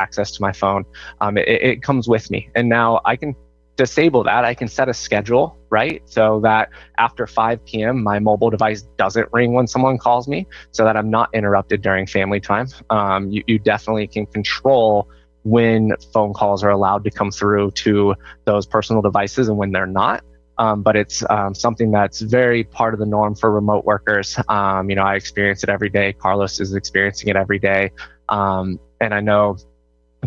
access to my phone. It comes with me. And now I can disable that. I can set a schedule, right? So that after 5 p.m., my mobile device doesn't ring when someone calls me, so that I'm not interrupted during family time. You definitely can control when phone calls are allowed to come through to those personal devices and when they're not. But it's something that's very part of the norm for remote workers. I experience it every day. Carlos is experiencing it every day. And I know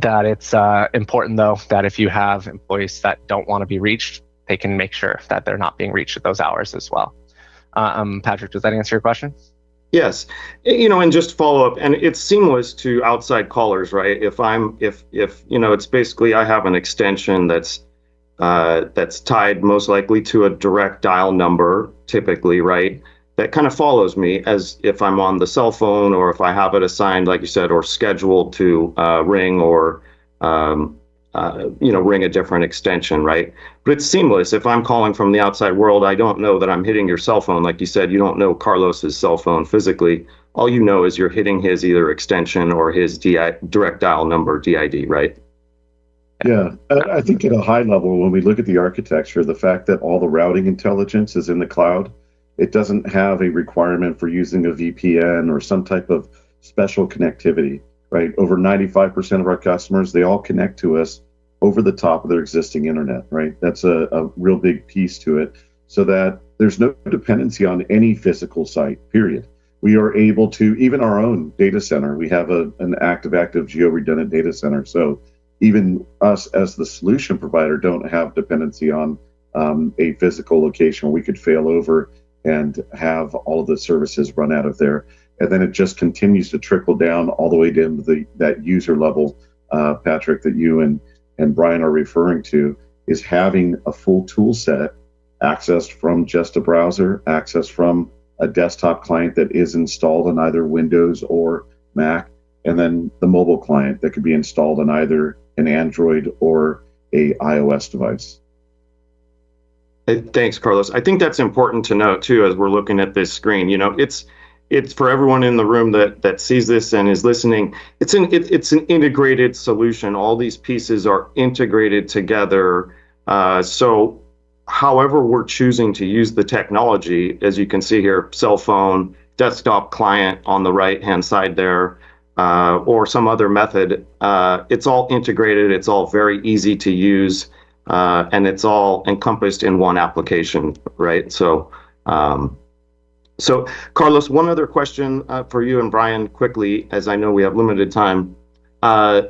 that it's important, though, that if you have employees that don't want to be reached, they can make sure that they're not being reached at those hours as well. Patrick, does that answer your question? Yes, and just follow up, and it's seamless to outside callers, right? If it's basically I have an extension that's tied most likely to a direct dial number, typically, right? That kind of follows me as if I'm on the cell phone, or if I have it assigned, like you said, or scheduled to ring, or ring a different extension, right? But it's seamless. If I'm calling from the outside world, I don't know that I'm hitting your cell phone. Like you said, you don't know Carlos's cell phone physically. All you know is you're hitting his either extension or his direct dial number, DID, right? Yeah, I think at a high level, when we look at the architecture, the fact that all the routing intelligence is in the cloud, it doesn't have a requirement for using a VPN or some type of special connectivity, right? Over 95% of our customers, they all connect to us over the top of their existing internet, right? That's a real big piece to it, so that there's no dependency on any physical site, period. We are able to, even our own data center, we have an active geo-redundant data center. So even us as the solution provider don't have dependency on a physical location where we could fail over and have all of the services run out of there. And then it just continues to trickle down all the way down to that user level, Patrick, that you and Brian are referring to, is having a full tool set accessed from just a browser, accessed from a desktop client that is installed on either Windows or Mac, and then the mobile client that could be installed on either an Android or a iOS device. Thanks, Carlos. I think that's important to note too, as we're looking at this screen. It's for everyone in the room that sees this and is listening. It's an integrated solution. All these pieces are integrated together. So however we're choosing to use the technology, as you can see here, cell phone, desktop client on the right-hand side there, or some other method, it's all integrated. It's all very easy to use. And it's all encompassed in one application, right? So Carlos, one other question for you and Brian quickly, as I know we have limited time. I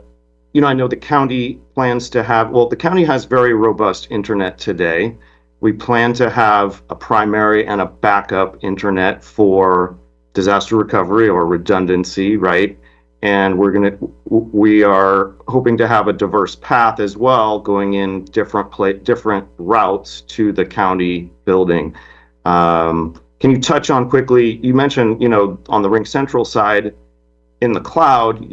know the county plans to the county has very robust internet today. We plan to have a primary and a backup internet for disaster recovery or redundancy, right? And we are hoping to have a diverse path as well, going in different routes to the county building. Can you touch on quickly, you mentioned, on the RingCentral side, in the cloud,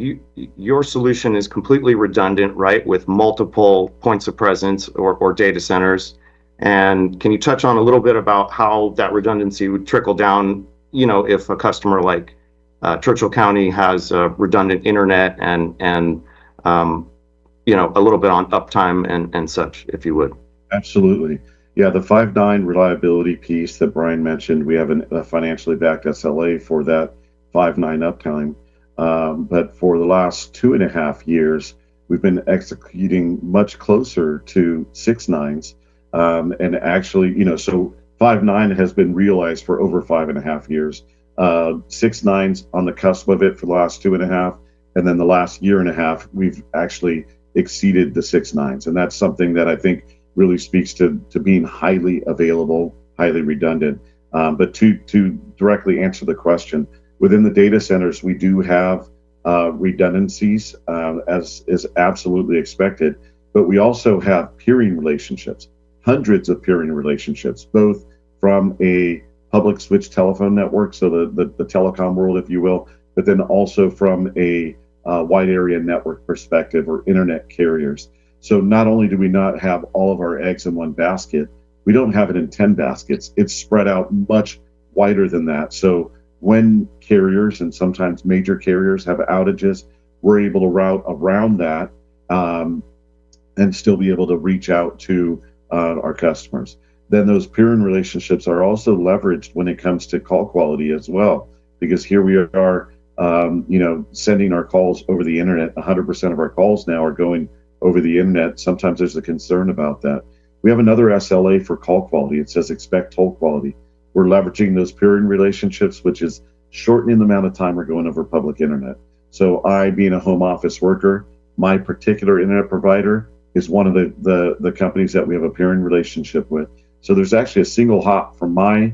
your solution is completely redundant, right, with multiple points of presence or data centers. And can you touch on a little bit about how that redundancy would trickle down, if a customer like Churchill County has redundant internet and a little bit on uptime and such, if you would. Absolutely. Yeah, the 5.9 reliability piece that Brian mentioned, we have a financially backed SLA for that 5.9 uptime. But for the last 2.5 years, we've been executing much closer to 6.9s. And actually, so 5.9 has been realized for over 5.5 years. 6.9's on the cusp of it for the last 2.5, and then the last 1.5 years, we've actually exceeded the 6.9s, and that's something that I think really speaks to being highly available, highly redundant. But to directly answer the question, within the data centers, we do have redundancies, as is absolutely expected, but we also have peering relationships, hundreds of peering relationships, both from a public switch telephone network, so the telecom world, if you will, but then also from a wide area network perspective, or internet carriers. So not only do we not have all of our eggs in one basket, we don't have it in 10 baskets. It's spread out much wider than that. So when carriers, and sometimes major carriers, have outages, we're able to route around that and still be able to reach out to our customers. Then those peering relationships are also leveraged when it comes to call quality as well, because here we are, sending our calls over the internet. 100% of our calls now are going over the internet. Sometimes there's a concern about that. We have another SLA for call quality. It says expect toll quality. We're leveraging those peering relationships, which is shortening the amount of time we're going over public internet. So I, being a home office worker, my particular internet provider is one of the companies that we have a peering relationship with. So there's actually a single hop from my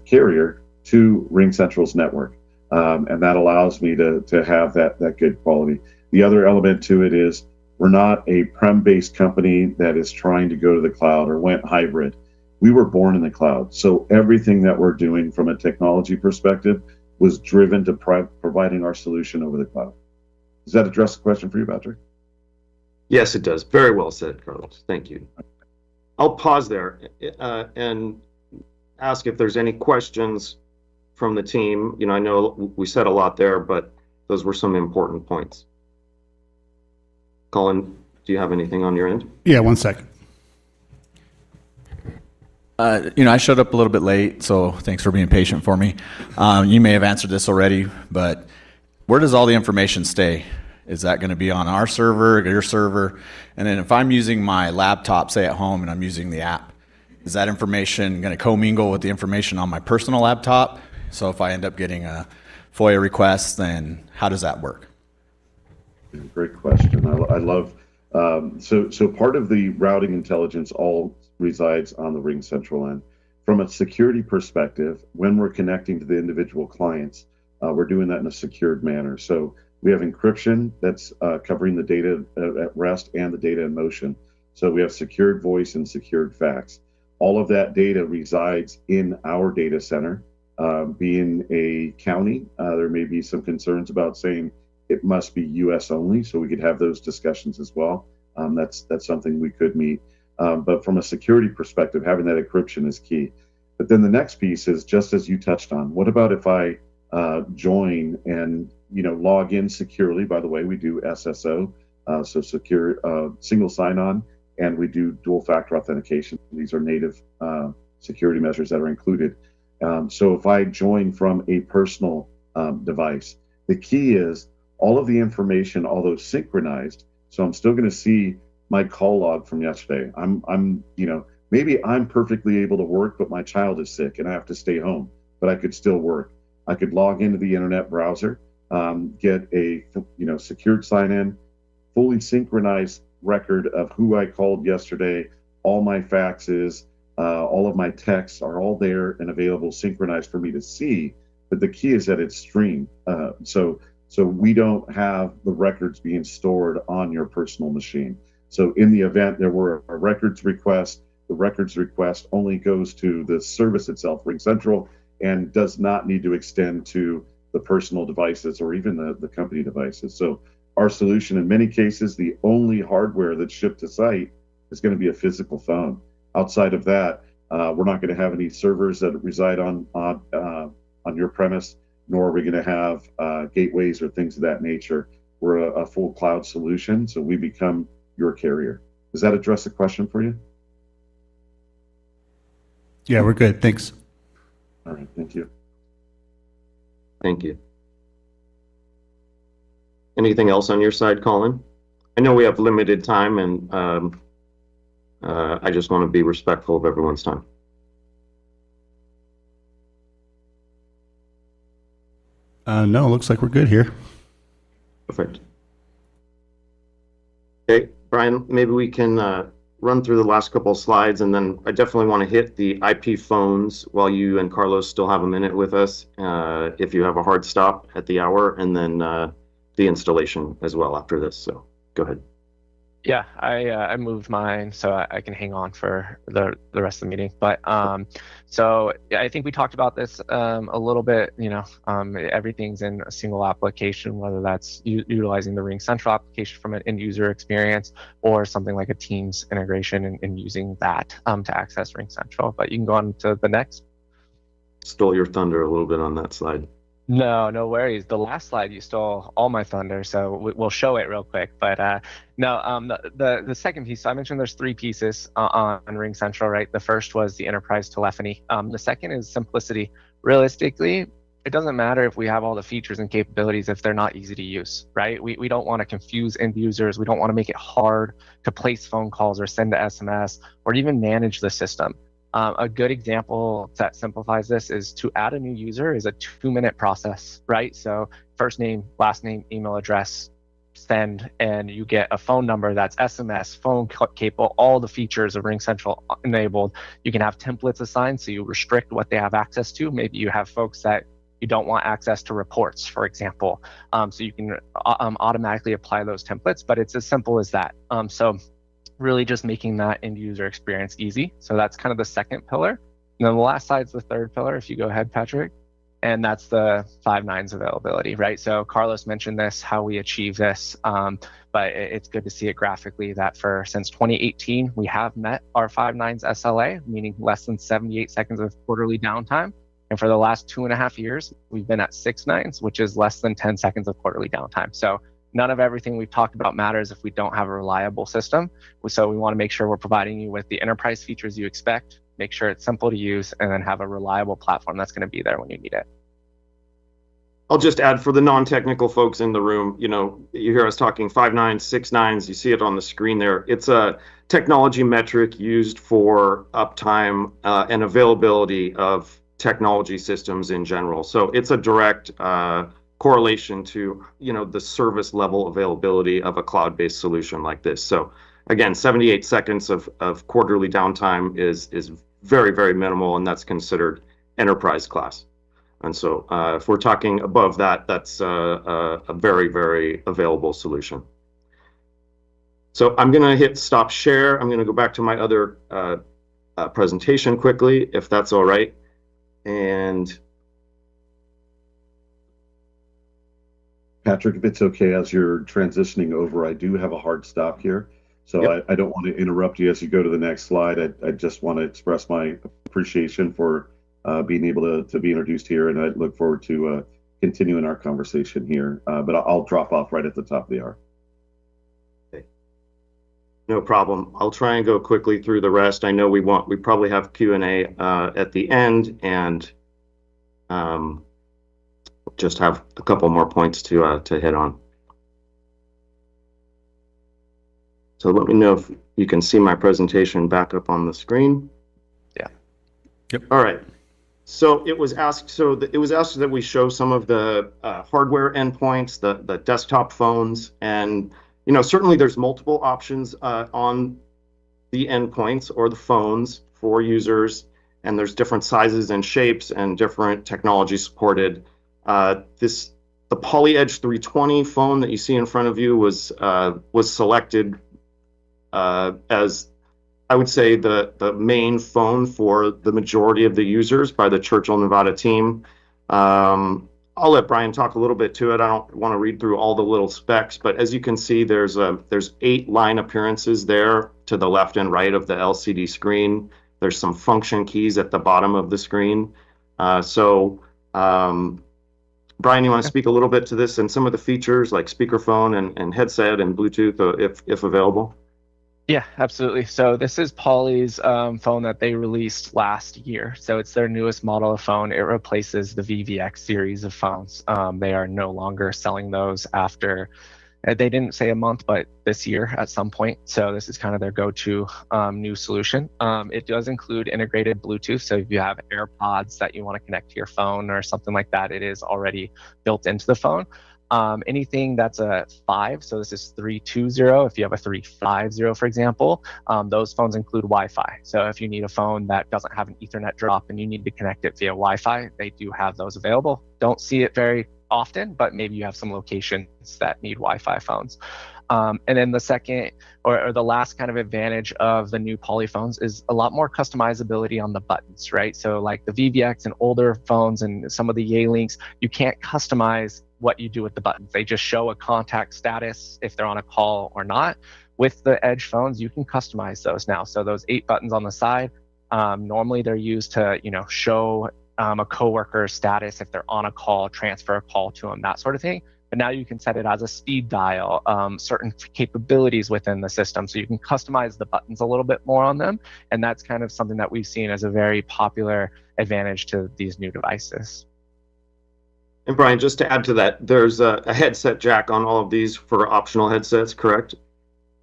carrier to RingCentral's network. And that allows me to have that good quality. The other element to it is we're not a prem-based company that is trying to go to the cloud or went hybrid. We were born in the cloud. So everything that we're doing from a technology perspective was driven to providing our solution over the cloud. Does that address the question for you, Patrick? Yes, it does. Very well said, Carlos. Thank you. I'll pause there and ask if there's any questions from the team. I know we said a lot there, but those were some important points. Colin, do you have anything on your end? Yeah, 1 second. I showed up a little bit late, so thanks for being patient for me. You may have answered this already, but where does all the information stay? Is that going to be on our server, your server? And then if I'm using my laptop, say at home, and I'm using the app, is that information going to commingle with the information on my personal laptop? So if I end up getting a FOIA request, then how does that work? Great question. I love, so part of the routing intelligence all resides on the RingCentral end. From a security perspective, when we're connecting to the individual clients, we're doing that in a secured manner. So we have encryption that's covering the data at rest and the data in motion. So we have secured voice and secured fax. All of that data resides in our data center. Being a county, there may be some concerns about saying it must be US only, so we could have those discussions as well. That's something we could meet. But from a security perspective, having that encryption is key. But then the next piece is, just as you touched on, what about if I join and log in securely? By the way, we do SSO, so secure single sign-on, and we do dual factor authentication. These are native security measures that are included. So if I join from a personal device, the key is all of the information, although synchronized, so I'm still going to see my call log from yesterday. Maybe I'm perfectly able to work, but my child is sick and I have to stay home, but I could still work. I could log into the internet browser, get a secured sign-in, fully synchronized record of who I called yesterday, all my faxes, all of my texts are all there and available, synchronized for me to see. But the key is that it's streamed. So we don't have the records being stored on your personal machine. So in the event there were a records request, the records request only goes to the service itself, RingCentral, and does not need to extend to the personal devices or even the company devices. So our solution, in many cases, the only hardware that's shipped to site is going to be a physical phone. Outside of that, we're not going to have any servers that reside on your premise, nor are we going to have gateways or things of that nature. We're a full cloud solution, so we become your carrier. Does that address the question for you? Yeah, we're good. Thanks. All right, thank you. Thank you. Anything else on your side, Colin? I know we have limited time, and I just want to be respectful of everyone's time. No, looks like we're good here. Perfect. Okay, Brian, maybe we can run through the last couple of slides, and then I definitely want to hit the IP phones while you and Carlos still have a minute with us, if you have a hard stop at the hour, and then the installation as well after this. So go ahead. Yeah, I moved mine so I can hang on for the rest of the meeting. But so yeah, I think we talked about this a little bit. Everything's in a single application, whether that's utilizing the RingCentral application from an end user experience or something like a Teams integration and using that to access RingCentral. But you can go on to the next. Stole your thunder a little bit on that slide. No worries. The last slide, you stole all my thunder, so we'll show it real quick. But no, the second piece, so I mentioned there's three pieces on RingCentral, right? The first was the enterprise telephony. The second is simplicity. Realistically, it doesn't matter if we have all the features and capabilities if they're not easy to use, right? We don't want to confuse end users. We don't want to make it hard to place phone calls or send a SMS or even manage the system. A good example that simplifies this is to add a new user is a 2-minute process, right? So first name, last name, email address, send, and you get a phone number that's SMS, phone capable, all the features of RingCentral enabled. You can have templates assigned, so you restrict what they have access to. Maybe you have folks that you don't want access to reports, for example. So you can automatically apply those templates, but it's as simple as that. So really just making that end user experience easy. So that's kind of the second pillar. And then the last side's the third pillar, if you go ahead, Patrick. And that's the 5 nines availability, right? So Carlos mentioned this, how we achieve this, but it's good to see it graphically that since 2018, we have met our 5 nines SLA, meaning less than 78 seconds of quarterly downtime. And for the last 2.5 years, we've been at 6 nines, which is less than 10 seconds of quarterly downtime. So none of everything we've talked about matters if we don't have a reliable system. So we want to make sure we're providing you with the enterprise features you expect, make sure it's simple to use, and then have a reliable platform that's going to be there when you need it. I'll just add for the non-technical folks in the room, you hear us talking 5 nines, 6 nines, you see it on the screen there. It's a technology metric used for uptime and availability of technology systems in general. So it's a direct correlation to the service level availability of a cloud-based solution like this. So again, 78 seconds of quarterly downtime is very, very minimal, and that's considered enterprise class. And so if we're talking above that, that's a very, very available solution. So I'm going to hit stop share. I'm going to go back to my other presentation quickly, if that's all right. And Patrick, if it's okay, as you're transitioning over, I do have a hard stop here. So Yep. I don't want to interrupt you as you go to the next slide. I just want to express my appreciation for being able to be introduced here, and I look forward to continuing our conversation here. But I'll drop off right at the top of the hour. Okay. No problem. I'll try and go quickly through the rest. I know we probably have Q&A at the end, and just have a couple more points to hit on. So let me know if you can see my presentation back up on the screen. Yeah. Yep. All right. So it was asked. That we show some of the hardware endpoints, the desktop phones, and certainly there's multiple options on the endpoints or the phones for users, and there's different sizes and shapes and different technology supported. The PolyEdge 320 phone that you see in front of you was selected as, I would say, the main phone for the majority of the users by the Churchill Nevada team. I'll let Brian talk a little bit to it. I don't want to read through all the little specs, but as you can see, there's 8 line appearances there to the left and right of the LCD screen. There's some function keys at the bottom of the screen. Brian, you want to speak a little bit to this and some of the features like speakerphone and headset and Bluetooth, if available? Yeah, absolutely. So this is Poly's phone that they released last year. So it's their newest model of phone. It replaces the VVX series of phones. They are no longer selling those after, they didn't say a month, but this year at some point. So this is kind of their go-to new solution. It does include integrated Bluetooth. So if you have AirPods that you want to connect to your phone or something like that, it is already built into the phone. Anything that's a 5, so this is 320. If you have a 350, for example, those phones include Wi-Fi. So if you need a phone that doesn't have an Ethernet drop and you need to connect it via Wi-Fi, they do have those available. Don't see it very often, but maybe you have some locations that need Wi-Fi phones. And then the second or the last kind of advantage of the new Poly phones is a lot more customizability on the buttons, right? So like the VVX and older phones and some of the Yealinks, you can't customize what you do with the buttons. They just show a contact status if they're on a call or not. With the Edge phones, you can customize those now. So those 8 buttons on the side, normally they're used to, show a coworker status if they're on a call, transfer a call to them, that sort of thing. But now you can set it as a speed dial, certain capabilities within the system. So you can customize the buttons a little bit more on them. And that's kind of something that we've seen as a very popular advantage to these new devices. And Brian, just to add to that, there's a headset jack on all of these for optional headsets, correct?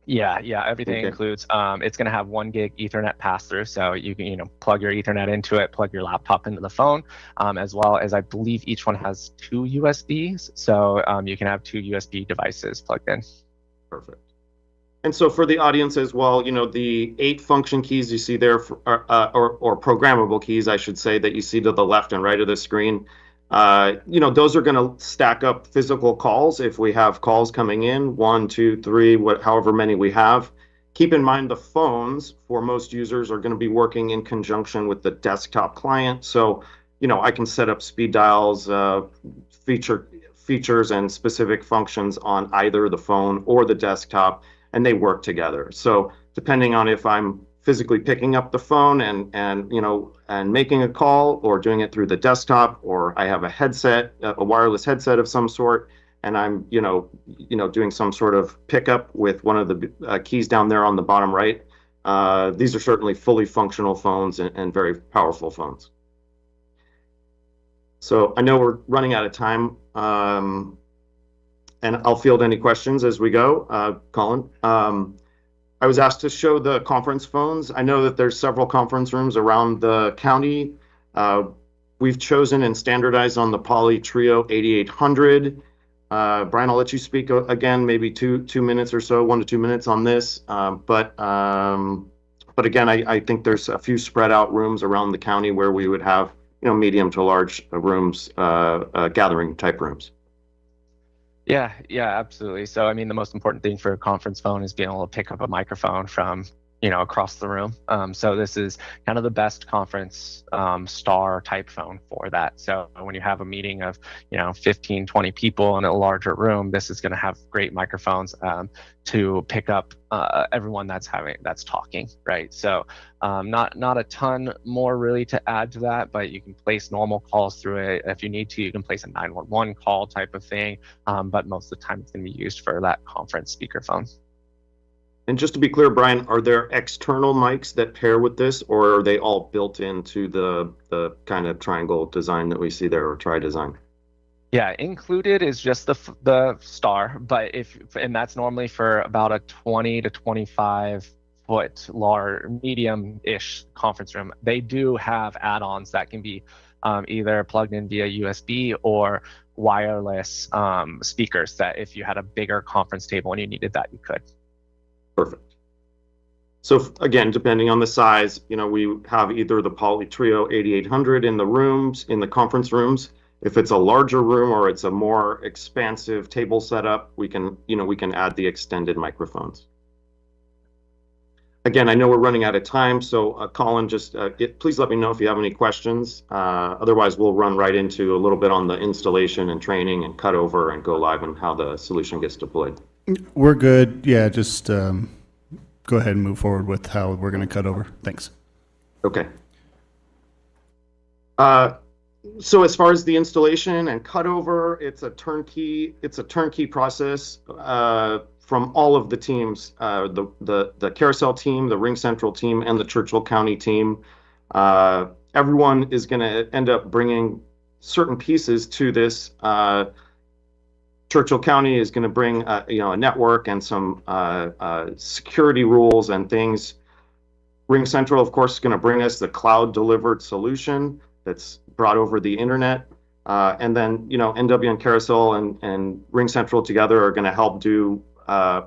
Yeah, everything Okay. includes. It's going to have 1 gig Ethernet pass through, so you can plug your Ethernet into it, plug your laptop into the phone, as well as I believe each one has 2 USBs, so you can have 2 USB devices plugged in. Perfect. And so for the audience as well, the 8 function keys you see there, or programmable keys, I should say, that you see to the left and right of the screen, those are going to stack up physical calls if we have calls coming in, 1, 2, 3, however many we have. Keep in mind the phones for most users are going to be working in conjunction with the desktop client. So, I can set up speed dials, features and specific functions on either the phone or the desktop, and they work together. So depending on if I'm physically picking up the phone and making a call, or doing it through the desktop, or I have a headset, a wireless headset of some sort, and I'm doing some sort of pickup with one of the keys down there on the bottom right. These are certainly fully functional phones and very powerful phones. So I know we're running out of time, and I'll field any questions as we go. Colin, I was asked to show the conference phones. I know that there's several conference rooms around the county. We've chosen and standardized on the Poly Trio 8800. Brian, I'll let you speak again, maybe two minutes or so, 1 to 2 minutes on this. But again, I think there's a few spread out rooms around the county where we would have, medium to large rooms, gathering type rooms. Yeah, absolutely. So, I mean, the most important thing for a conference phone is being able to pick up a microphone from, across the room. So this is kind of the best conference star type phone for that. So when you have a meeting of, 15, 20 people in a larger room, this is going to have great microphones to pick up everyone that's talking, right? So not a ton more really to add to that, but you can place normal calls through it. If you need to, you can place a 911 call type of thing. But most of the time it's going to be used for that conference speakerphone. And just to be clear, Brian, are there external mics that pair with this, or are they all built into the kind of triangle design that we see there, or tri-design? Yeah, included is just the star, but and that's normally for about a 20 to 25 foot large, medium-ish conference room. They do have add-ons that can be either plugged in via USB or wireless speakers, that if you had a bigger conference table and you needed that, you could. Perfect. So again, depending on the size, we have either the Poly Trio 8800 in the conference rooms. If it's a larger room or it's a more expansive table setup, we can add the extended microphones. Again, I know we're running out of time, so Colin, just please let me know if you have any questions. Otherwise, we'll run right into a little bit on the installation and training and cut over and go live and how the solution gets deployed. We're good. Yeah, just go ahead and move forward with how we're going to cut over. Thanks. Okay. So as far as the installation and cutover, it's a turnkey process from all of the teams, the Carousel team, the RingCentral team, and the Churchill County team. Everyone is going to end up bringing certain pieces to this. Churchill County is going to bring a network and some security rules and things. RingCentral, of course, is going to bring us the cloud delivered solution that's brought over the internet. And then, NW and Carousel and RingCentral together are going to help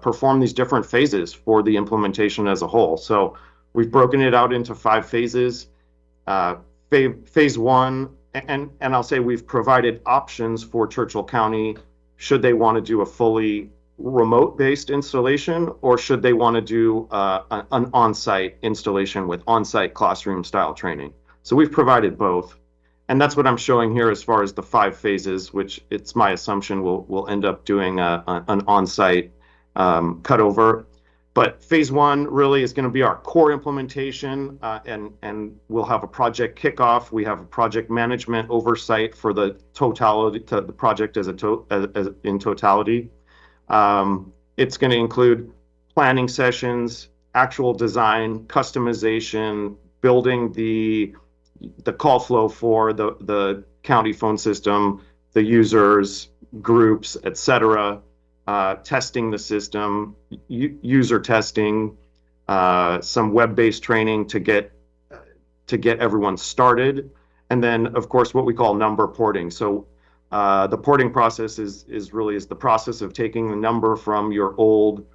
perform these different phases for the implementation as a whole. So we've broken it out into 5 phases. Phase 1, and I'll say we've provided options for Churchill County should they want to do a fully remote-based installation, or should they want to do an on-site installation with on-site classroom-style training. So we've provided both. And that's what I'm showing here as far as the 5 phases, which it's my assumption we'll end up doing an on-site cutover. But phase one really is going to be our core implementation, and we'll have a project kickoff. We have a project management oversight for the totality, to the project as in totality. It's going to include planning sessions, actual design, customization, building the call flow for the county phone system, the users, groups, etc. Testing the system, user testing, some web-based training to get everyone started, and then of course what we call number porting. So the porting process is the process of taking the number from your old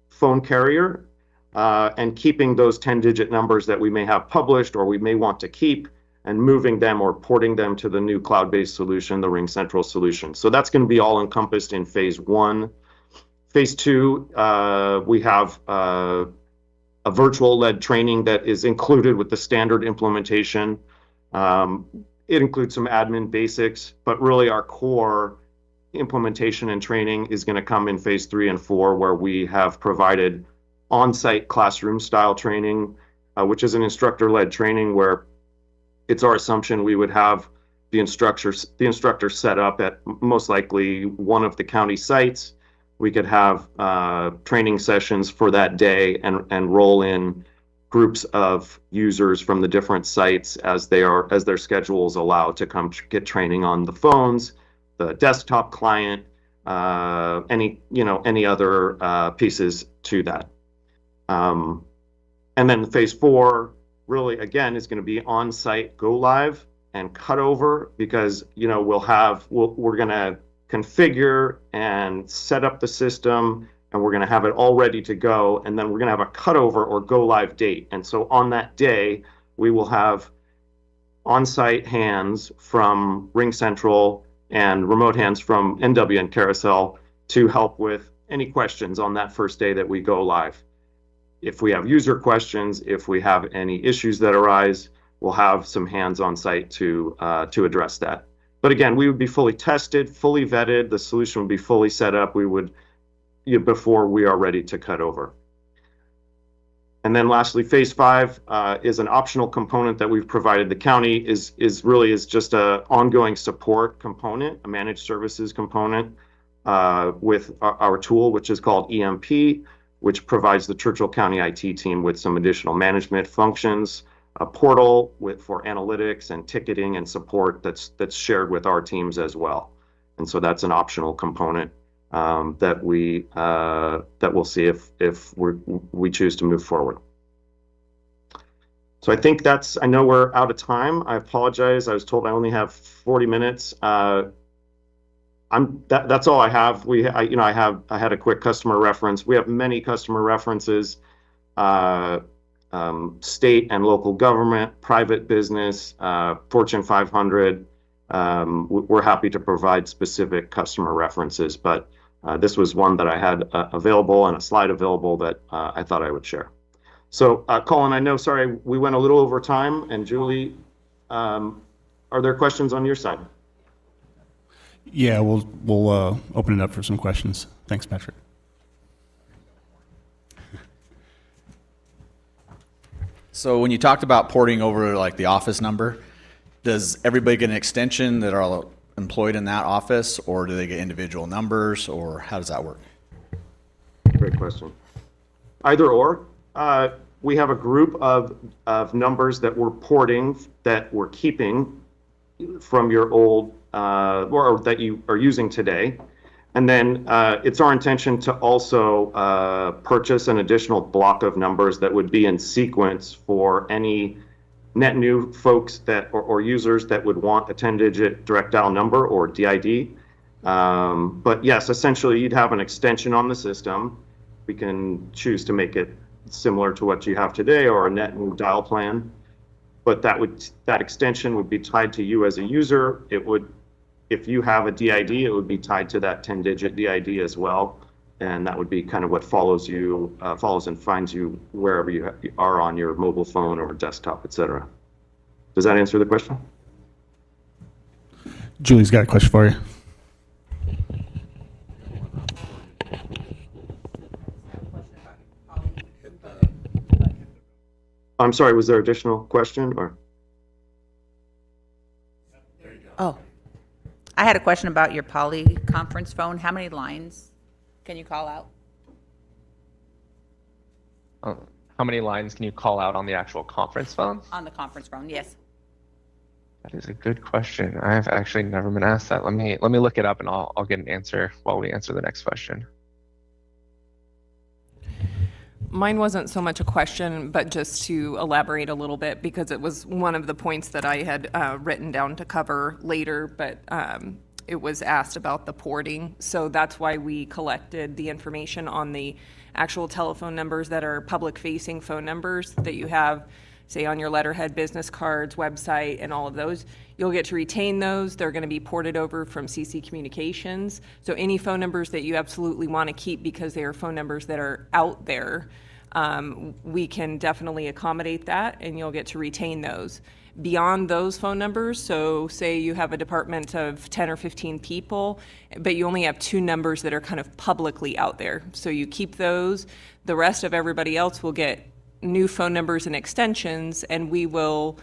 phone carrier and keeping those 10-digit numbers that we may have published or we may want to keep, and moving them or porting them to the new cloud-based solution, the RingCentral solution. So that's going to be all encompassed in phase one. Phase two, we have a virtual-led training that is included with the standard implementation. It includes some admin basics, but really our core implementation and training is going to come in phase 3 and 4, where we have provided on-site classroom-style training, which is an instructor-led training where it's our assumption we would have the instructor set up at most likely one of the county sites. We could have training sessions for that day and roll in groups of users from the different sites as their schedules allow to come get training on the phones, the desktop client, any other pieces to that. And then phase 4 really again is going to be on-site go live and cut over, because we're going to configure and set up the system, and we're going to have it all ready to go, and then we're going to have a cutover or go live date. And so on that day, we will have on-site hands from RingCentral and remote hands from NWN Carousel to help with any questions on that first day that we go live. If we have user questions, if we have any issues that arise, we'll have some hands on site to address that. But again, we would be fully tested, fully vetted. The solution would be fully set up. We would before we are ready to cut over. And then lastly, phase 5 is an optional component that we've provided the county. is just a ongoing support component, a managed services component with our tool, which is called EMP, which provides the Churchill County IT team with some additional management functions, a portal for analytics and ticketing and support that's shared with our teams as well. And so that's an optional component that we'll see if we choose to move forward. So I think I know we're out of time. I apologize. I was told I only have 40 minutes. That's all I have. I had a quick customer reference. We have many customer references, state and local government, private business, Fortune 500. We're happy to provide specific customer references, but this was one that I had available and a slide available that I thought I would share. So Colin, I know, sorry, we went a little over time, and Julie, are there questions on your side? Yeah, we'll open it up for some questions. Thanks, Patrick. So when you talked about porting over like the office number, does everybody get an extension that are all employed in that office, or do they get individual numbers, or how does that work? Great question. Either or. We have a group of numbers that we're porting, that we're keeping from your old or that you are using today. And then it's our intention to also purchase an additional block of numbers that would be in sequence for any net new folks that or users that would want a 10-digit direct dial number or DID. But yes, essentially you'd have an extension on the system. We can choose to make it similar to what you have today or a net new dial plan. But that extension would be tied to you as a user. It would, if you have a DID, it would be tied to that 10-digit DID as well, and that would be kind of what follows and finds you wherever you are on your mobile phone or desktop, etc. Does that answer the question? Julie's got a question for you. I'm sorry, was there additional question or? Oh, I had a question about your Poly conference phone. How many lines can you call out? How many lines can you call out on the actual conference phone? On the conference phone, yes. That is a good question. I've actually never been asked that. Let me look it up, and I'll get an answer while we answer the next question. Mine wasn't so much a question, but just to elaborate a little bit, because it was one of the points that I had written down to cover later, but it was asked about the porting. So that's why we collected the information on the actual telephone numbers that are public-facing phone numbers that you have, say, on your letterhead, business cards, website, and all of those. You'll get to retain those. They're going to be ported over from CC Communications. So any phone numbers that you absolutely want to keep because they are phone numbers that are out there, we can definitely accommodate that, and you'll get to retain those. Beyond those phone numbers, so say you have a department of 10 or 15 people, but you only have 2 numbers that are kind of publicly out there. So you keep those. The rest of everybody else will get new phone numbers and extensions, and we will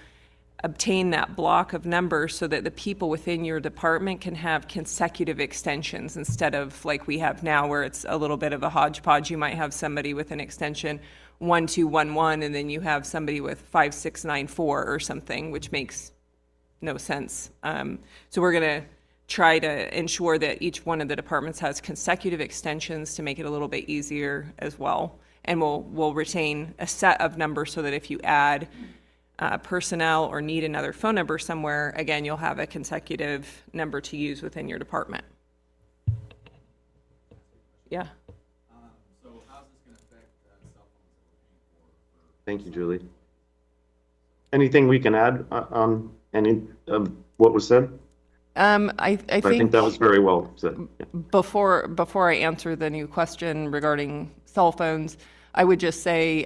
obtain that block of numbers so that the people within your department can have consecutive extensions instead of like we have now where it's a little bit of a hodgepodge. You might have somebody with an extension 1211 and then you have somebody with 5694 or something, which makes no sense. So we're going to try to ensure that each one of the departments has consecutive extensions to make it a little bit easier as well. And we'll retain a set of numbers so that if you add personnel or need another phone number somewhere, again, you'll have a consecutive number to use within your department. Yeah. So how's this going to affect cell phones that we're paying for? Thank you, Julie. Anything we can add on any of what was said? I think that was very well said. Yeah. Before I answer the new question regarding cell phones, I would just say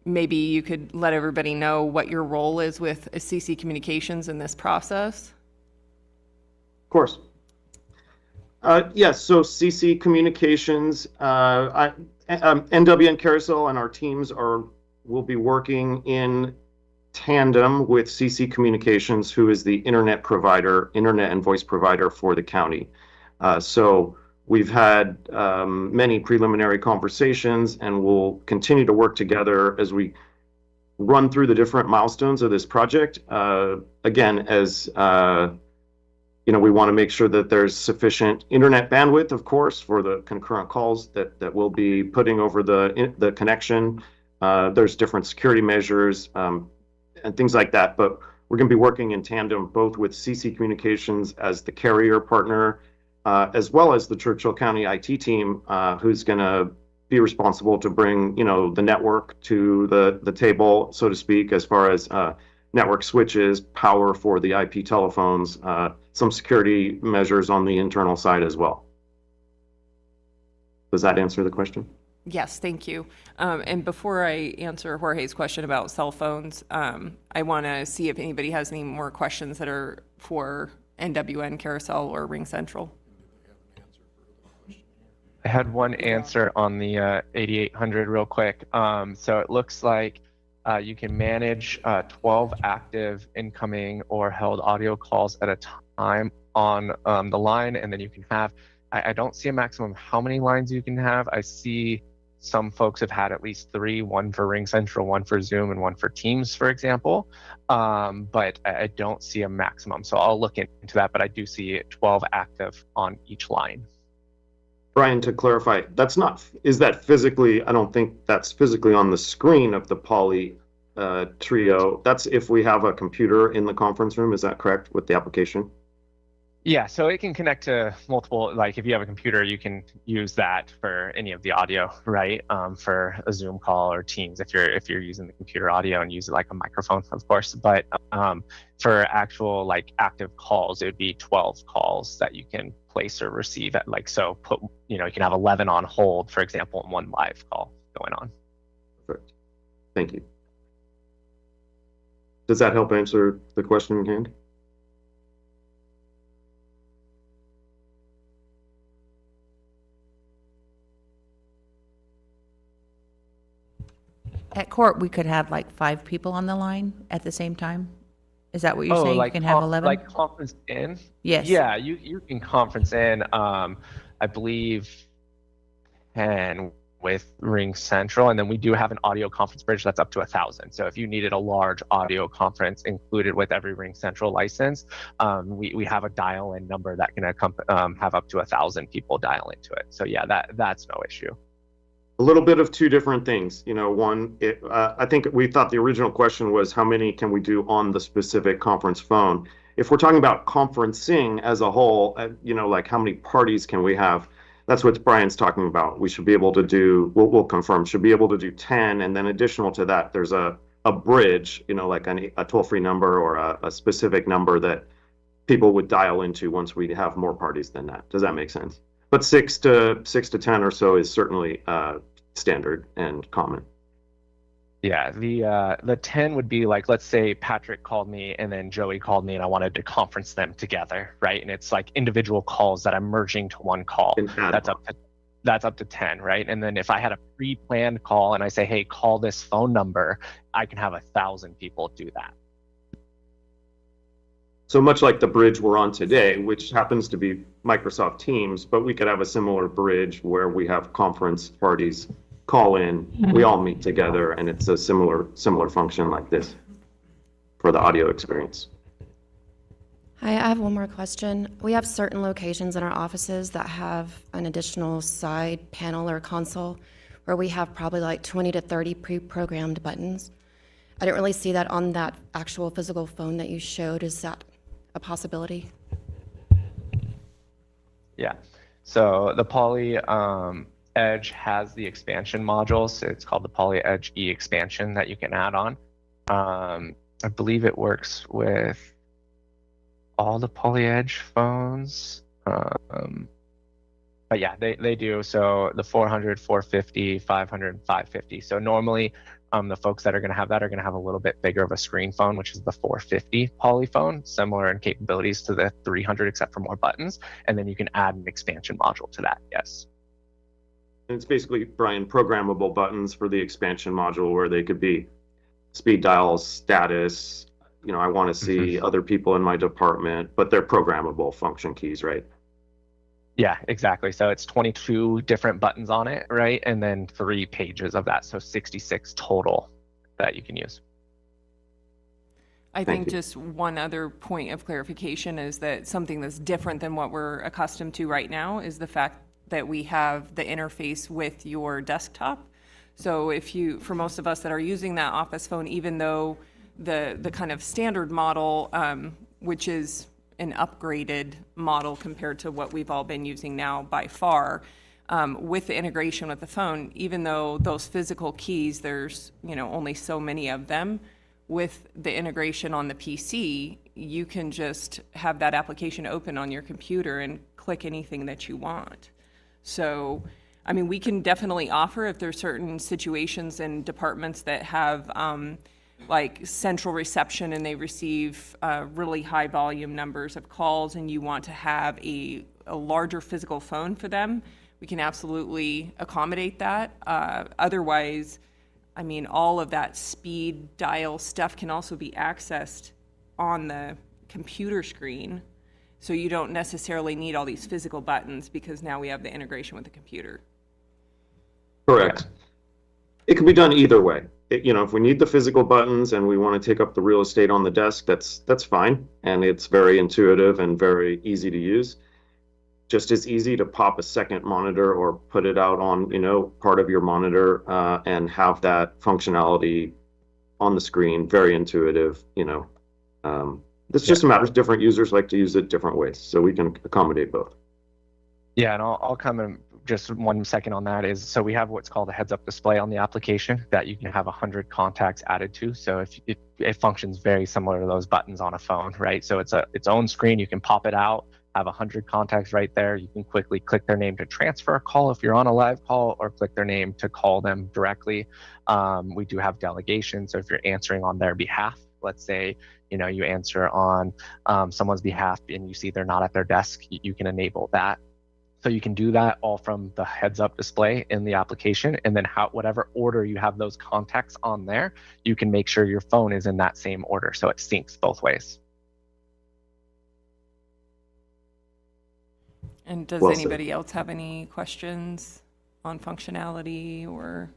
maybe you could let everybody know what your role is with CC Communications in this process. Of course. Yes, so CC Communications, NWN Carousel and our teams will be working in tandem with CC Communications, who is the internet and voice provider for the county. So we've had many preliminary conversations, and we'll continue to work together as we run through the different milestones of this project. Again, as we want to make sure that there's sufficient internet bandwidth, of course, for the concurrent calls that we'll be putting over the connection. There's different security measures and things like that, but we're going to be working in tandem both with CC Communications as the carrier partner, as well as the Churchill County IT team, who's going to be responsible to bring, the network to the table, so to speak, as far as network switches, power for the IP telephones, some security measures on the internal side as well. Does that answer the question? Yes, thank you. And before I answer Jorge's question about cell phones, I want to see if anybody has any more questions that are for NWN Carousel or Ring Central. I had one answer on the 8800 real quick. So it looks like you can manage 12 active incoming or held audio calls at a time on the line, and then you can have, I don't see a maximum how many lines you can have. I see some folks have had at least 3, one for Ring Central, one for Zoom, and one for Teams, for example. But I don't see a maximum. So I'll look into that, but I do see 12 active on each line. Brian, to clarify, is that physically, I don't think that's physically on the screen of the Poly Trio. That's if we have a computer in the conference room, is that correct, with the application? Yeah, so it can connect to multiple, like if you have a computer, you can use that for any of the audio, right? For a Zoom call or Teams, if you're using the computer audio and use it like a microphone, of course. But for actual like active calls, it would be 12 calls that you can place or receive at so you can have 11 on hold, for example, and 1 live call going on. Perfect. Thank you. Does that help answer the question in hand? At court, we could have like 5 people on the line at the same time? Is that what you're saying? You like can have 11? like conference in? Yes. Yeah, you can conference in. I believe 10 with Ring Central, and then we do have an audio conference bridge that's up to 1,000. So if you needed a large audio conference included with every Ring Central license, we have a dial-in number that can have up to 1,000 people dial into it. So yeah, that's no issue. A little bit of two different things. One, I think we thought the original question was how many can we do on the specific conference phone? If we're talking about conferencing as a whole, like how many parties can we have? That's what Brian's talking about. We should be able to do, we'll confirm, should be able to do 10. And then additional to that, there's a bridge, like a toll-free number or a specific number that people would dial into once we have more parties than that. Does that make sense? But 6 to 10 or so is certainly standard and common. Yeah, the 10 would be like, let's say Patrick called me and then Joey called me and I wanted to conference them together, right? And it's like individual calls that I'm merging to one call. That's up to 10, right? And then if I had a pre-planned call and I say, hey, call this phone number, I can have 1,000 people do that. So much like the bridge we're on today, which happens to be Microsoft Teams, but we could have a similar bridge where we have conference parties call in, we all meet together, and it's a similar function like this for the audio experience. Hi, I have one more question. We have certain locations in our offices that have an additional side panel or console where we have probably like 20 to 30 pre-programmed buttons. I didn't really see that on that actual physical phone that you showed. Is that a possibility? Yeah. So the Poly Edge has the expansion modules. It's called the Poly Edge E expansion that you can add on. I believe it works with all the Poly Edge phones. But yeah, they do. So the 400, 450, 500, and 550. So normally the folks that are going to have that are going to have a little bit bigger of a screen phone, which is the 450 Poly phone, similar in capabilities to the 300 except for more buttons. And then you can add an expansion module to that, yes. And it's basically, Brian, programmable buttons for the expansion module where they could be speed dials, status, I want to see other people in my department, but they're programmable function keys, right? Yeah, exactly. So it's 22 different buttons on it, right? And then 3 pages of that. So 66 total that you can use. I think just one other point of clarification is that something that's different than what we're accustomed to right now is the fact that we have the interface with your desktop. So for most of us that are using that office phone, even though the kind of standard model, which is an upgraded model compared to what we've all been using now by far, with the integration with the phone, even though those physical keys, there's only so many of them, with the integration on the PC, you can just have that application open on your computer and click anything that you want. So, I mean, we can definitely offer if there's certain situations and departments that have like central reception and they receive really high volume numbers of calls and you want to have a larger physical phone for them, we can absolutely accommodate that. Otherwise, I mean, all of that speed dial stuff can also be accessed on the computer screen. So you don't necessarily need all these physical buttons because now we have the integration with the computer. Correct. It can be done either way. If we need the physical buttons and we want to take up the real estate on the desk, that's fine. And it's very intuitive and very easy to use. Just as easy to pop a second monitor or put it out on, part of your monitor and have that functionality on the screen, very intuitive, It's just a matter of different users like to use it different ways, so we can accommodate both. Yeah, and I'll come in just 1 second on that. So we have what's called a heads-up display on the application that you can have 100 contacts added to. So it functions very similar to those buttons on a phone, right? So it's its own screen. You can pop it out, have 100 contacts right there. You can quickly click their name to transfer a call if you're on a live call, or click their name to call them directly. We do have delegation, so if you're answering on their behalf, let's say you answer on someone's behalf and you see they're not at their desk, you can enable that. So you can do that all from the heads-up display in the application, and then whatever order you have those contacts on there, you can make sure your phone is in that same order, so it syncs both ways. And does Well said. anybody else have any questions on functionality or?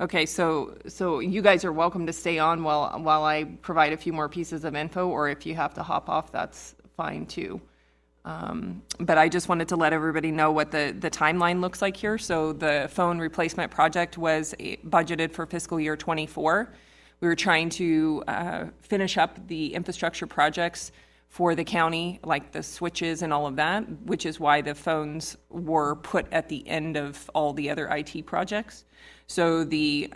Okay, so you guys are welcome to stay on while I provide a few more pieces of info, or if you have to hop off, that's fine too. But I just wanted to let everybody know what the timeline looks like here. So the phone replacement project was budgeted for fiscal year 24. We were trying to finish up the infrastructure projects for the county, like the switches and all of that, which is why the phones were put at the end of all the other IT projects. So the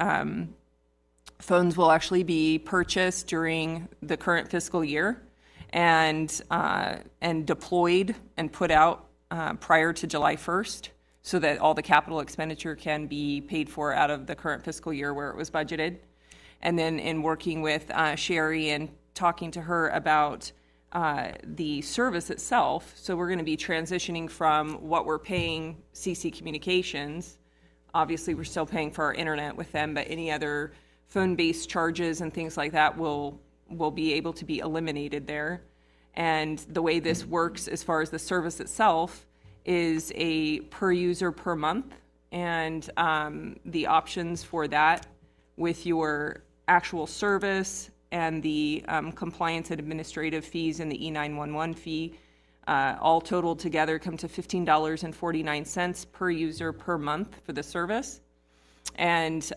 phones will actually be purchased during the current fiscal year and deployed and put out prior to July 1st, so that all the capital expenditure can be paid for out of the current fiscal year where it was budgeted. And then in working with Sherry and talking to her about the service itself, so we're going to be transitioning from what we're paying CC Communications. Obviously, we're still paying for our internet with them, but any other phone-based charges and things like that will be able to be eliminated there. And the way this works as far as the service itself is a per user per month, and the options for that with your actual service and the compliance and administrative fees and the E911 fee, all totaled together come to $15.49 per user per month for the service. And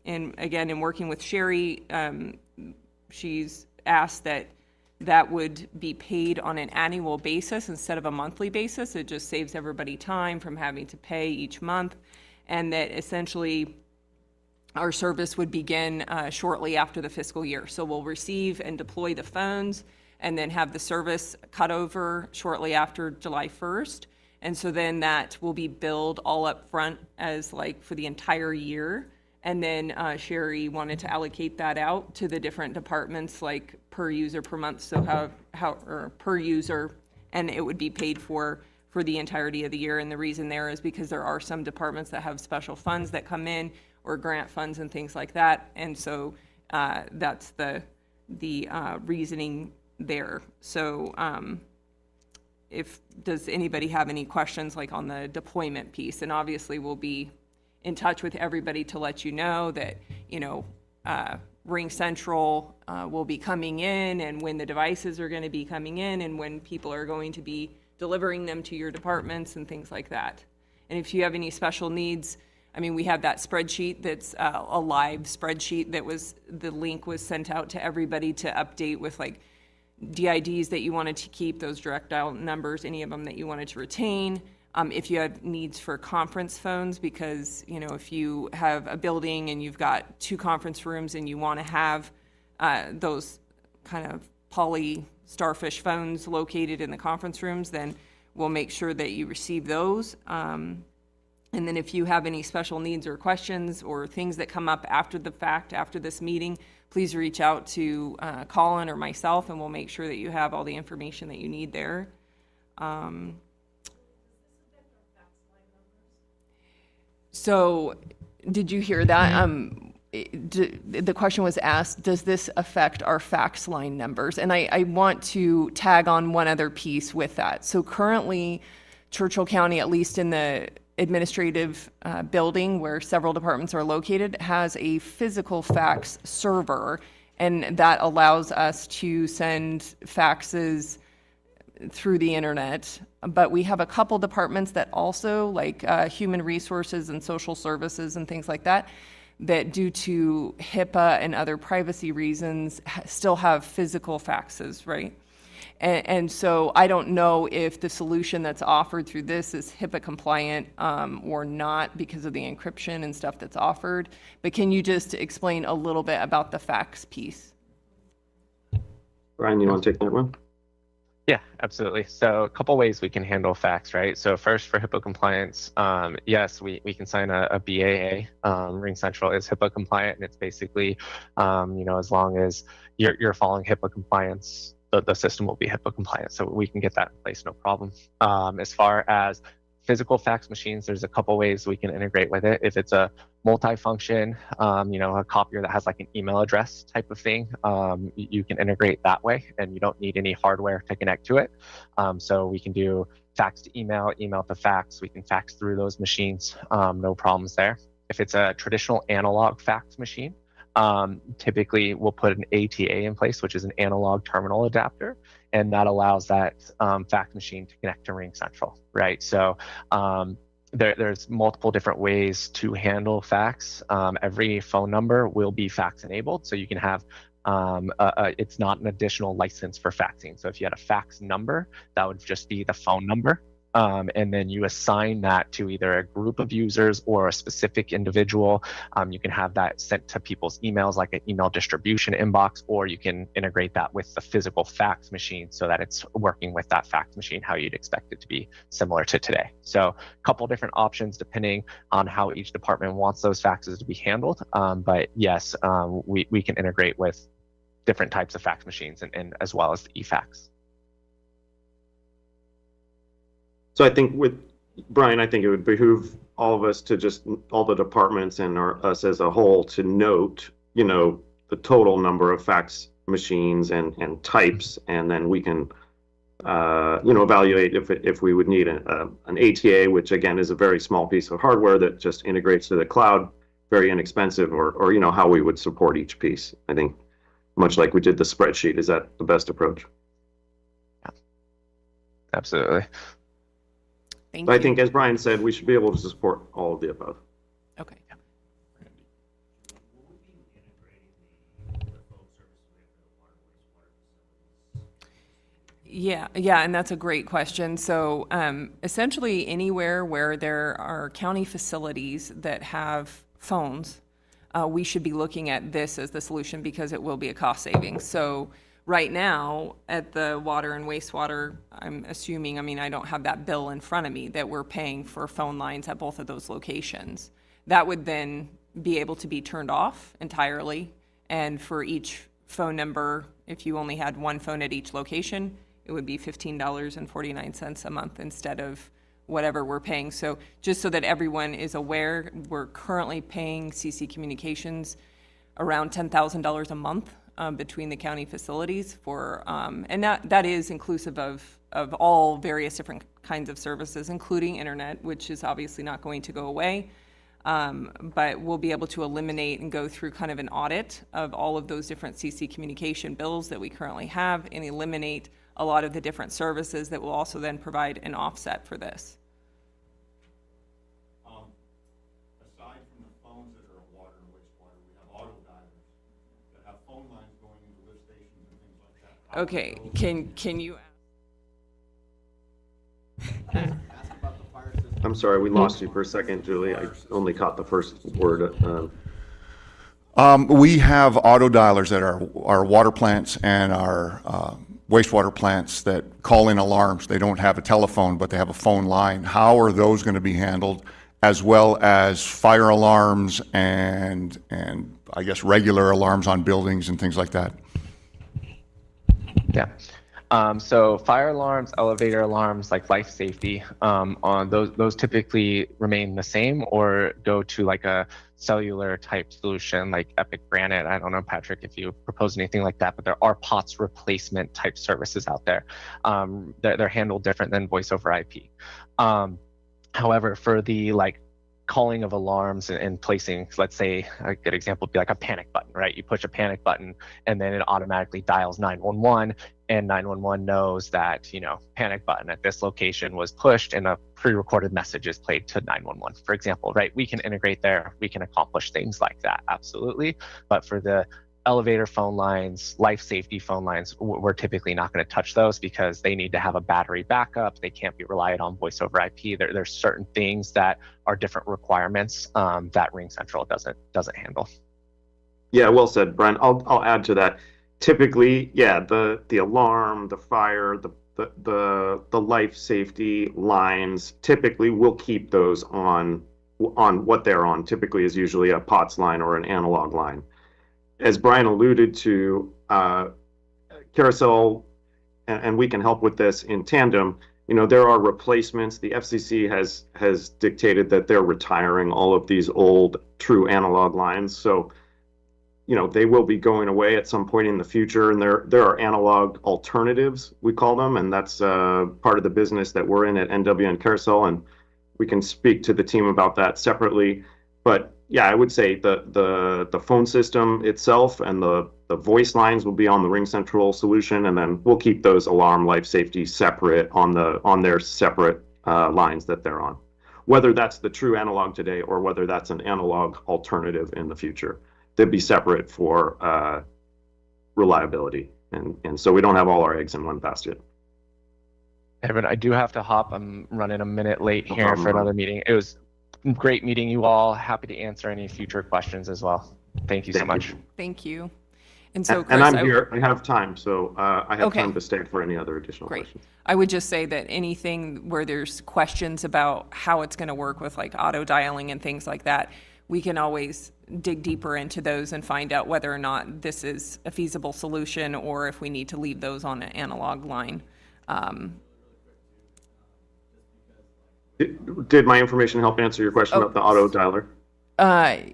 again, in working with Sherry, she's asked that would be paid on an annual basis instead of a monthly basis. It just saves everybody time from having to pay each month, and that essentially our service would begin shortly after the fiscal year. So we'll receive and deploy the phones and then have the service cut over shortly after July 1st. And so then that will be billed all up front as like for the entire year. And then Sherry wanted to allocate that out to the different departments, like per user per month. So or per user, and it would be paid for the entirety of the year. And the reason there is because there are some departments that have special funds that come in, or grant funds and things like that. And so that's the reasoning there. So does anybody have any questions like on the deployment piece? And obviously we'll be in touch with everybody to let you know that, Ring Central will be coming in, and when the devices are going to be coming in, and when people are going to be delivering them to your departments and things like that. And if you have any special needs, we have that spreadsheet that's a live spreadsheet the link was sent out to everybody to update with like DIDs that you wanted to keep, those direct dial numbers, any of them that you wanted to retain. If you have needs for conference phones, because, if you have a building and you've got 2 conference rooms and you want to have those kind of poly starfish phones located in the conference rooms, then we'll make sure that you receive those. And then if you have any special needs or questions or things that come up after the fact, after this meeting, please reach out to Colin or myself, and we'll make sure that you have all the information that you need there. So did you hear that? The question was asked, does this affect our fax line numbers? And I want to tag on one other piece with that. So currently, Churchill County, at least in the administrative building where several departments are located, has a physical fax server, and that allows us to send faxes through the internet. But we have a couple departments that also, like human resources and social services and things like that, that due to HIPAA and other privacy reasons still have physical faxes, right? And so I don't know if the solution that's offered through this is HIPAA compliant or not because of the encryption and stuff that's offered. But can you just explain a little bit about the fax piece? Brian, you want to take that one? Yeah, absolutely. So a couple ways we can handle fax, right? So first, for HIPAA compliance, yes, we can sign a BAA. Ring Central is HIPAA compliant, and it's basically, as long as you're following HIPAA compliance the system will be HIPAA compliant, so we can get that in place, no problem. As far as physical fax machines, there's a couple ways we can integrate with it. If it's a multi-function, a copier that has like an email address type of thing, you can integrate that way, and you don't need any hardware to connect to it. So we can do fax to email, email to fax. We can fax through those machines, no problems there. If it's a traditional analog fax machine, typically we'll put an ATA in place, which is an analog terminal adapter, and that allows that fax machine to connect to RingCentral, right? So there's multiple different ways to handle fax. Every phone number will be fax enabled, so you can have it's not an additional license for faxing. So if you had a fax number, that would just be the phone number. And then you assign that to either a group of users or a specific individual. You can have that sent to people's emails, like an email distribution inbox, or you can integrate that with the physical fax machine so that it's working with that fax machine how you'd expect it to be, similar to today. So a couple different options depending on how each department wants those faxes to be handled. But yes, we can integrate with different types of fax machines and as well as the eFax. So I think with Brian, I think it would behoove all of us to just, all the departments and us as a whole, to note, the total number of fax machines and types, and then we can, evaluate if we would need an ATA, which again is a very small piece of hardware that just integrates to the cloud, very inexpensive, or how we would support each piece. I think much like we did the spreadsheet, is that the best approach? Yeah, absolutely. Thank But you. I think, as Brian said, we should be able to support all of the above. Okay. Yeah, and that's a great question. So essentially anywhere where there are county facilities that have phones, we should be looking at this as the solution because it will be a cost savings. So right now at the water and wastewater, I'm assuming, I don't have that bill in front of me, that we're paying for phone lines at both of those locations. That would then be able to be turned off entirely. And for each phone number, if you only had one phone at each location, it would be $15.49 a month instead of whatever we're paying. So just so that everyone is aware, we're currently paying CC Communications around $10,000 a month between the county facilities for, and that is inclusive of all various different kinds of services, including internet, which is obviously not going to go away. But we'll be able to eliminate and go through kind of an audit of all of those different CC communication bills that we currently have and eliminate a lot of the different services that will also then provide an offset for this. Aside from the phones that are water and wastewater, we have auto divers that have phone lines going into lift stations and things like that. Okay, can you I'm sorry, we lost you for a second, Julie. I only caught the first word. We have auto dialers at our water plants and our wastewater plants that call in alarms. They don't have a telephone, but they have a phone line. How are those going to be handled, as well as fire alarms and I guess regular alarms on buildings and things like that? Yeah. So fire alarms, elevator alarms, like life safety, on those typically remain the same or go to like a cellular type solution like Epic Granite. I don't know, Patrick, if you propose anything like that, but there are POTS replacement type services out there. They're handled different than voice over IP. However, for the calling of alarms and placing, let's say a good example would be like a panic button, right? You push a panic button and then it automatically dials 911, and 911 knows that, panic button at this location was pushed and a pre-recorded message is played to 911, for example, right? We can integrate there. We can accomplish things like that, absolutely. But for the elevator phone lines, life safety phone lines, we're typically not going to touch those because they need to have a battery backup. They can't be relied on voice over IP. There's certain things that are different requirements that RingCentral doesn't handle. Yeah, well said, Brian. I'll add to that. Typically, yeah, the alarm, the fire, the life safety lines, typically we'll keep those on what they're on. Typically is usually a POTS line or an analog line. As Brian alluded to, Carousel and we can help with this in tandem. There are replacements. The FCC has dictated that they're retiring all of these old true analog lines. So, they will be going away at some point in the future, and there are analog alternatives, we call them, and that's part of the business that we're in at NWN Carousel, and we can speak to the team about that separately. But yeah, I would say the phone system itself and the voice lines will be on the RingCentral solution, and then we'll keep those alarm, life safety separate on their separate lines that they're on. Whether that's the true analog today or whether that's an analog alternative in the future, they'd be separate for reliability, and so we don't have all our eggs in one basket. Evan, I do have to hop. I'm running a minute late here for another meeting. It was great meeting you all. Happy to answer any future questions as well. Thank you so much. Thank you. And so, Chris, and I'm here. I have time, so I have Okay. time to stay for any other additional Great. questions. I would just say that anything where there's questions about how it's going to work with like auto dialing and things like that, we can always dig deeper into those and find out whether or not this is a feasible solution or if we need to leave those on an analog line. Did my information help answer your question about the auto dialer?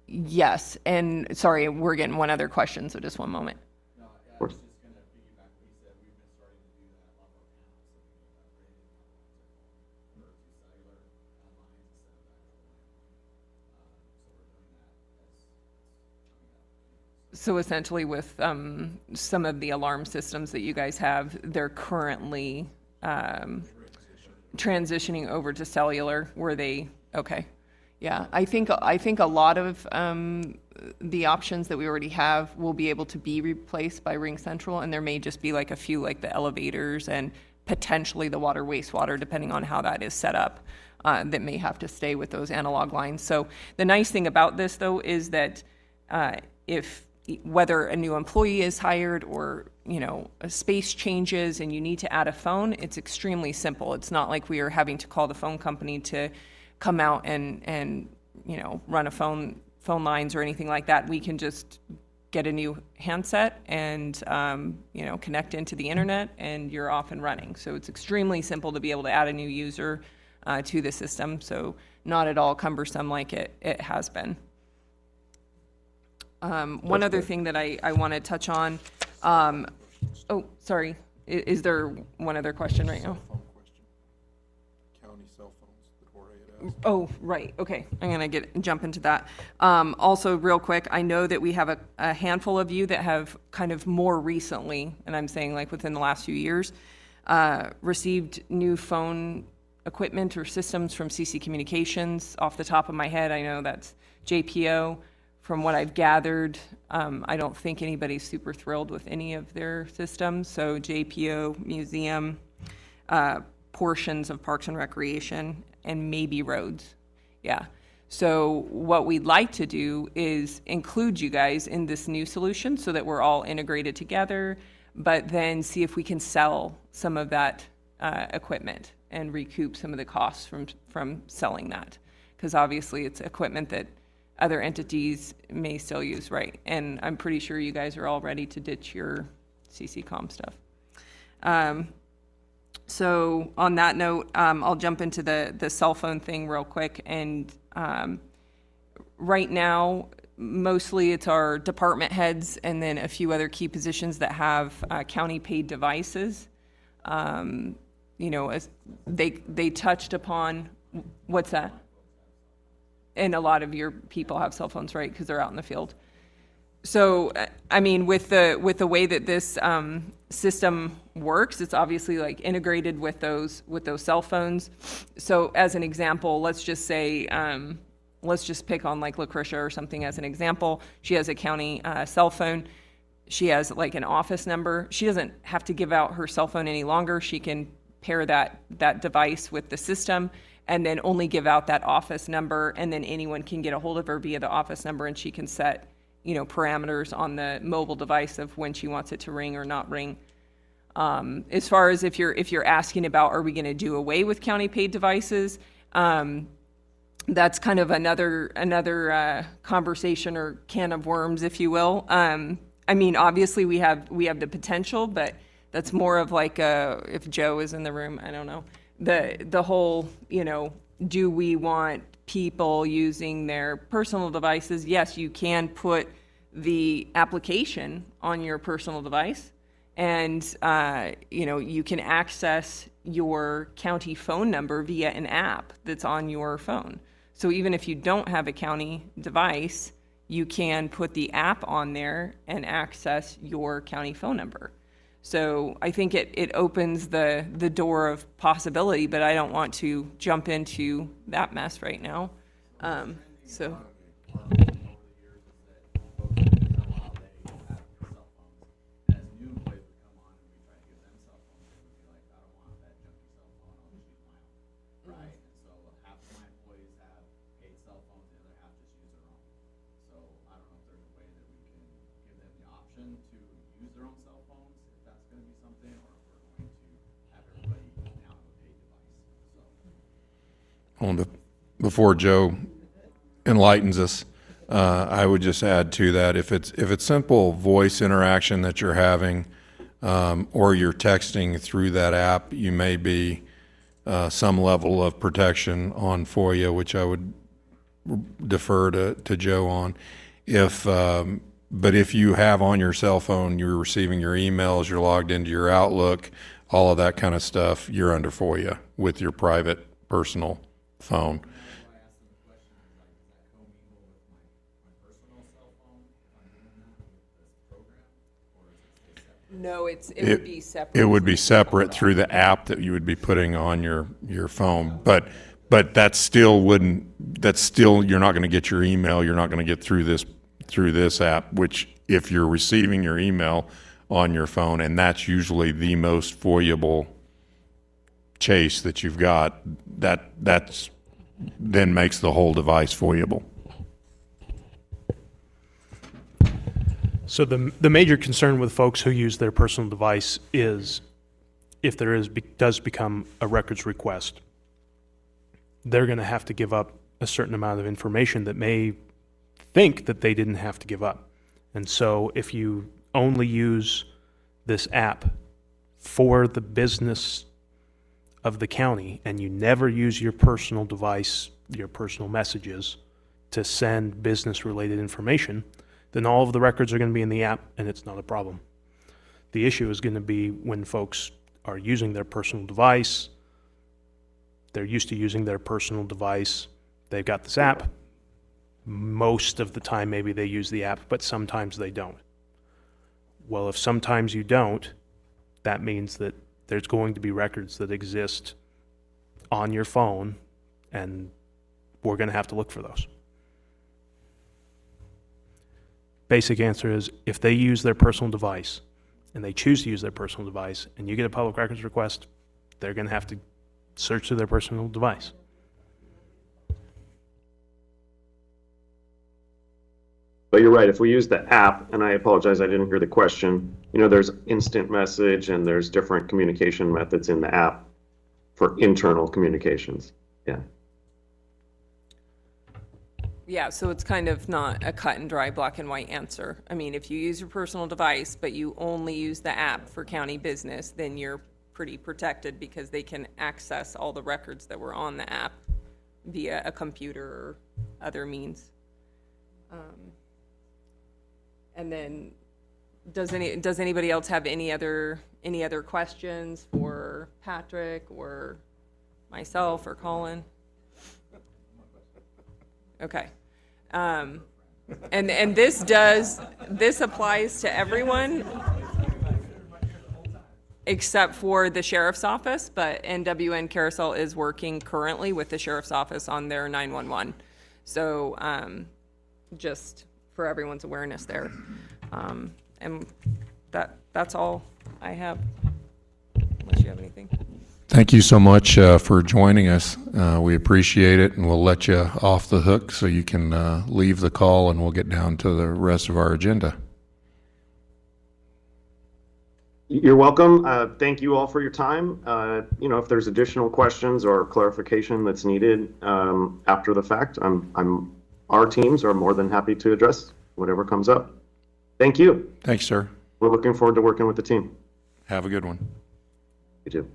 Yes, and sorry, we're getting one other question, so just one moment. Of course. So essentially with some of the alarm systems that you guys have, they're currently transitioning over to cellular, okay. Yeah, I think a lot of the options that we already have will be able to be replaced by RingCentral, and there may just be like a few, like the elevators and potentially the water wastewater, depending on how that is set up, that may have to stay with those analog lines. So the nice thing about this, though, is that whether a new employee is hired or a space changes and you need to add a phone, it's extremely simple. It's not like we are having to call the phone company to come out and run a phone lines or anything like that. We can just get a new handset and connect into the internet, and you're off and running. So it's extremely simple to be able to add a new user to the system. So not at all cumbersome like it has been. One other thing that I want to touch on. Sorry. Is there one other question right now? County cell phones that Jorge had asked. Oh, right. Okay. I'm going to jump into that. Also, real quick, I know that we have a handful of you that have kind of more recently, and I'm saying like within the last few years, received new phone equipment or systems from CC Communications. Off the top of my head, I know that's JPO. From what I've gathered, I don't think anybody's super thrilled with any of their systems. So JPO, museum, portions of Parks and Recreation, and maybe roads. Yeah. So what we'd like to do is include you guys in this new solution so that we're all integrated together, but then see if we can sell some of that equipment and recoup some of the costs from selling that. Because obviously it's equipment that other entities may still use, right? And I'm pretty sure you guys are all ready to ditch your CCCom stuff. So on that note, I'll jump into the cell phone thing real quick. And right now, mostly it's our department heads and then a few other key positions that have county paid devices. As they touched upon, what's that? And a lot of your people have cell phones, right? Because they're out in the field. So, I mean, with the way that this system works, it's obviously like integrated with those cell phones. So, as an example, let's just say, let's just pick on like Lucretia or something as an example. She has a county cell phone. She has like an office number. She doesn't have to give out her cell phone any longer. She can pair that device with the system and then only give out that office number, and then anyone can get a hold of her via the office number, and she can set, parameters on the mobile device of when she wants it to ring or not ring. As far as if you're asking about, are we going to do away with county paid devices? That's kind of another conversation or can of worms, if you will. I mean, obviously we have the potential, but That's more of like if Joe is in the room, I don't know. The whole, do we want people using their personal devices? Yes, you can put the application on your personal device, and you can access your county phone number via an app that's on your phone. So even if you don't have a county device, you can put the app on there and access your county phone number. So I think it opens the door of possibility, but I don't want to jump into that mess right now. So. Before Joe enlightens us, I would just add to that, if it's simple voice interaction that you're having, or you're texting through that app, you may be some level of protection on FOIA, which I would defer to Joe on. But if you have on your cell phone, you're receiving your emails, you're logged into your Outlook, all of that kind of stuff, you're under FOIA with your private personal phone. No, it would be separate. It would be separate through the app that you would be putting on your phone. But that still you're not going to get your email. You're not going to get through this app, which if you're receiving your email on your phone, and that's usually the most FOIA-able chase that you've got, that's then makes the whole device FOIA-able. So the major concern with folks who use their personal device is if there does become a records request, they're going to have to give up a certain amount of information that may think that they didn't have to give up. And so if you only use this app for the business of the county and you never use your personal device, your personal messages to send business-related information, then all of the records are going to be in the app, and it's not a problem. The issue is going to be when folks are using their personal device, they're used to using their personal device, they've got this app. Most of the time, maybe they use the app, but sometimes they don't. Well, if sometimes you don't, that means that there's going to be records that exist on your phone, and we're going to have to look for those. Basic answer is if they use their personal device and they choose to use their personal device and you get a public records request, they're going to have to search through their personal device. But you're right, if we use the app, and I apologize, I didn't hear the question, there's instant message and there's different communication methods in the app for internal communications. Yeah. Yeah, so it's kind of not a cut and dry black and white answer. I mean, if you use your personal device, but you only use the app for county business, then you're pretty protected because they can access all the records that were on the app via a computer or other means. And then, does anybody else have any other questions for Patrick or myself or Colin? Okay. And this applies to everyone except for the sheriff's office, but NWN Carousel is working currently with the sheriff's office on their 911. So just for everyone's awareness there. And that's all I have, unless you have anything. Thank you so much for joining us. We appreciate it, and we'll let you off the hook so you can leave the call, and we'll get down to the rest of our agenda. You're welcome. Thank you all for your time. If there's additional questions or clarification that's needed after the fact, our teams are more than happy to address whatever comes up. Thank you. Thanks, sir. We're looking forward to working with the team. Have a good one. You too.